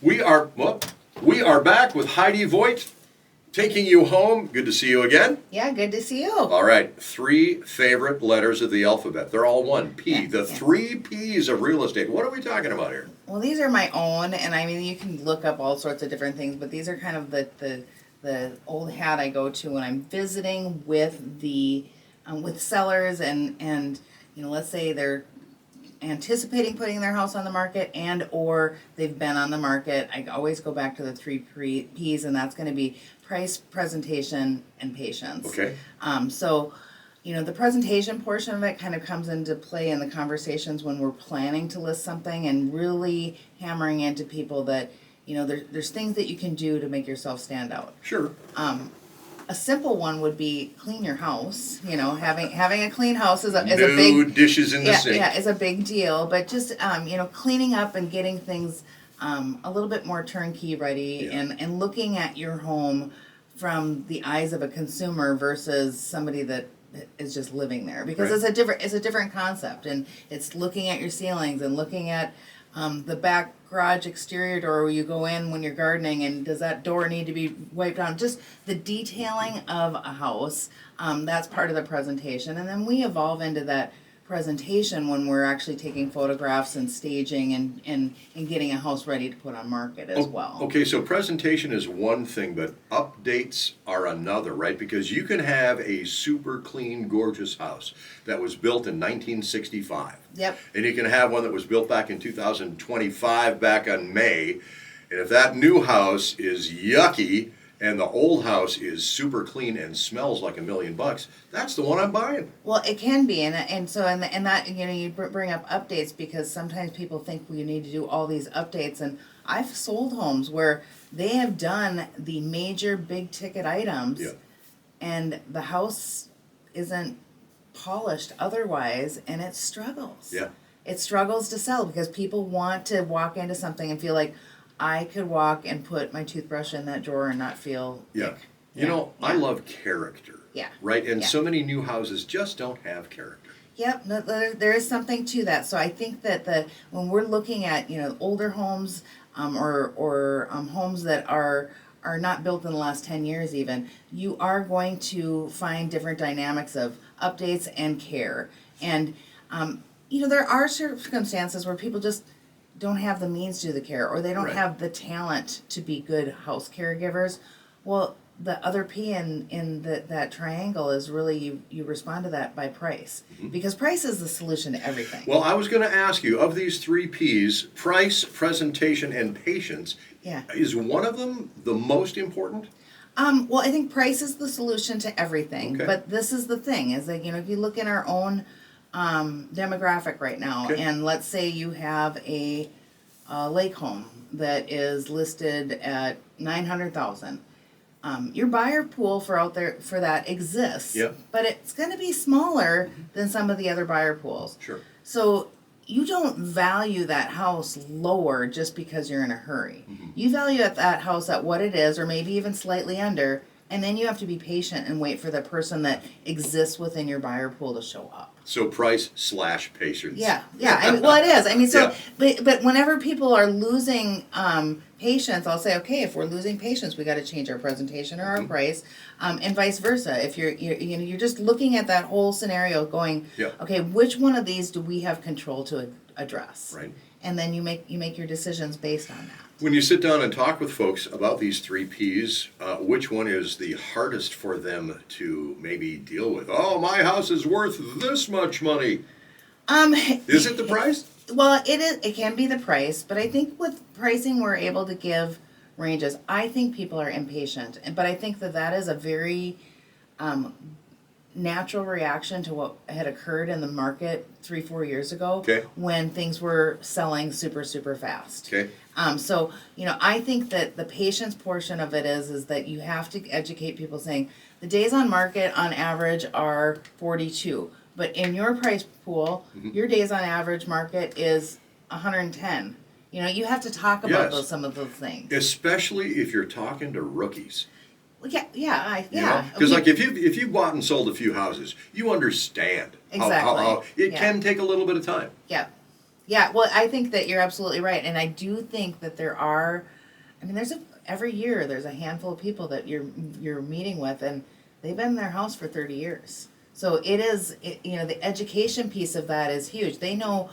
We are back with Heidi Voigt, taking you home. Good to see you again. Yeah, good to see you. All right, 3 favorite letters of the alphabet. They're all one, P. Yeah, the 3 P's of real estate. What are we talking about here? Well, these are my own, and I mean, you can look up all sorts of different things, but these are kind of the old hat I go to when I'm visiting with the with sellers and let's say they're anticipating putting their house on the market and or they've been on the market. I always go back to the 3 P's, and that's going to be price, presentation, and patience. Okay. So the presentation portion of it kind of comes into play in the conversations when we're planning to list something and really hammering into people that there's things that you can do to make yourself stand out. Sure. A simple one would be clean your house. Having a clean house is a No big dishes in the sink. Yeah, is a big deal. But just cleaning up and getting things a little bit more turnkey ready, and looking at your home from the eyes of a consumer versus somebody that is just living there, because Right. it's a different concept, and it's looking at your ceilings and looking at the back garage exterior door where you go in when you're gardening, and does that door need to be wiped down? Just the detailing of a house, that's part of the presentation. And then we evolve into that presentation when we're actually taking photographs and staging and getting a house ready to put on market as well. Okay, so presentation is one thing, but updates are another, right? Because you can have a super clean, gorgeous house that was built in 1965. Yep. And you can have one that was built back in 2025, back on May. And if that new house is yucky and the old house is super clean and smells like $1,000,000, that's the one I'm buying. Well, it can be, and that you bring up updates, because sometimes people think we need to do all these updates, and I've sold homes where they have done the major big ticket items, Yeah. and the house isn't polished otherwise, and it struggles. Yeah. It struggles to sell because people want to walk into something and feel like I could walk and put my toothbrush in that drawer and not feel Yeah. like, I love character. Yeah. Right? And Yeah. so many new houses just don't have character. Yep, no, there is something to that. So I think that when we're looking at older homes, or homes that are not built in the last 10 years even, you are going to find different dynamics of updates and care. And there are circumstances where people just don't have the means to do the care, or they don't Right. have the talent to be good house caregivers. Well, the other P in that triangle is really you respond to that by price, because price is the solution to everything. Well, I was going to ask you, of these 3 P's, price, presentation, and patience, Yeah. is one of them the most important? Well, I think price is the solution to everything, Okay. but this is the thing, is that if you look in our own demographic right now, Okay. and let's say you have a lake home that is listed at 900,000. Your buyer pool for that exists, Yep. but it's going to be smaller than some of the other buyer pools. Sure. So you don't value that house lower just because you're in a hurry. You value that house at what it is, or maybe even slightly under, and then you have to be patient and wait for the person that exists within your buyer pool to show up. So price/patience. Yeah. Well, it is. Yeah. But whenever people are losing patience, I'll say, okay, if we're losing patience, we got to change our presentation or our price, and vice versa. If you're just looking at that whole scenario, going, Yeah. okay, which one of these do we have control to address? Right. And then you make your decisions based on that. When you sit down and talk with folks about these 3 P's, which one is the hardest for them to maybe deal with? Oh, my house is worth this much money. Is it the price? Well, it is. It can be the price, but I think with pricing, we're able to give ranges. I think people are impatient, but I think that is a very natural reaction to what had occurred in the market 3-4 years ago, Okay. when things were selling super, super fast. Okay. So I think that the patience portion of it is that you have to educate people, saying the days on market on average are 42, but in your price pool, your days on average market is 110. You have to talk about Yes. some of those things. Especially if you're talking to rookies. Well, yeah. Because if you bought and sold a few houses, you understand Exactly. how it Yeah. can take a little bit of time. Yeah. Yeah, well, I think that you're absolutely right, and I do think that there are. I mean, every year there's a handful of people that you're meeting with, and they've been in their house for 30 years. So the education piece of that is huge. They know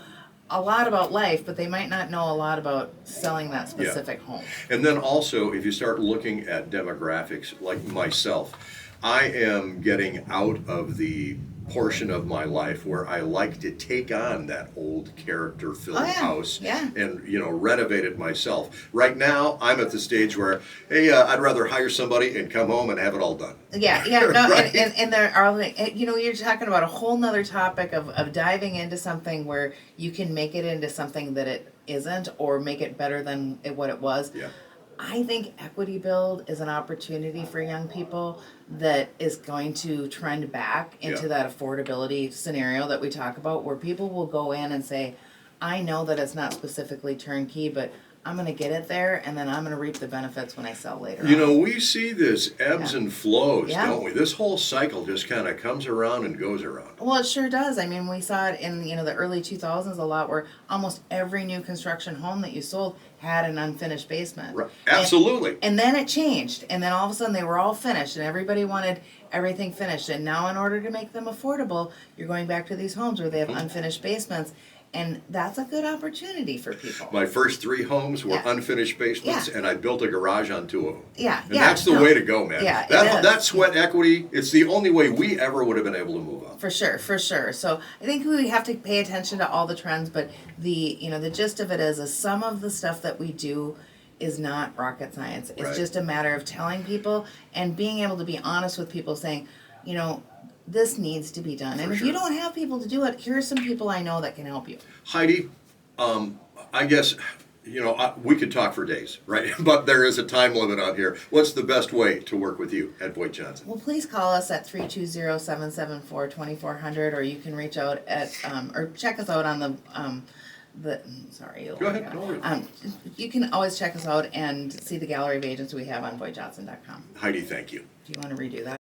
a lot about life, but they might not know a lot about selling that specific home. And then also, if you start looking at demographics, like myself, I am getting out of the portion of my life where I like to take on that old character-filled house and renovate it myself. Right now, I'm at the stage where, hey, I'd rather hire somebody and come home and have it all done. Yeah, no, Right? and there are, you're talking about a whole nother topic of diving into something where you can make it into something that it isn't, or make it better than what it was. Yeah. I think equity build is an opportunity for young people that is going to trend back into that affordability scenario that we talk about, where people will go in and say, I know that it's not specifically turnkey, but I'm going to get it there, and then I'm going to reap the benefits when I sell later on. We see this ebbs and flows, Yeah. don't we? This whole cycle just kind of comes around and goes around. Well, it sure does. I mean, we saw it in the early 2000s a lot, where almost every new construction home that you sold had an unfinished basement. Right. Absolutely. And then it changed, and then all of a sudden they were all finished, and everybody wanted everything finished. And now, in order to make them affordable, you're going back to these homes where they have unfinished basements. And that's a good opportunity for people. My first 3 homes were unfinished basements, and I built a garage on 2 of them. Yeah, And that's the way to go, man. Yeah, that sweat equity, it's the only way we ever would have been able to move on. For sure. So I think we have to pay attention to all the trends, but the gist of it is some of the stuff that we do is not rocket science. It's just a matter of telling people and being able to be honest with people, saying, this needs to be done. And if you don't have people to do it, here are some people I know that can help you. Heidi, I guess, we could talk for days, right? But there is a time limit on here. What's the best way to work with you at Voigt Johnson? Well, please call us at 320-774-2400, or you can reach out at, or check us out on the sorry. Go ahead. No worries. You can always check us out and see the gallery of agents we have on VoigtJohnson.com. Heidi, thank you. Do you want to redo that?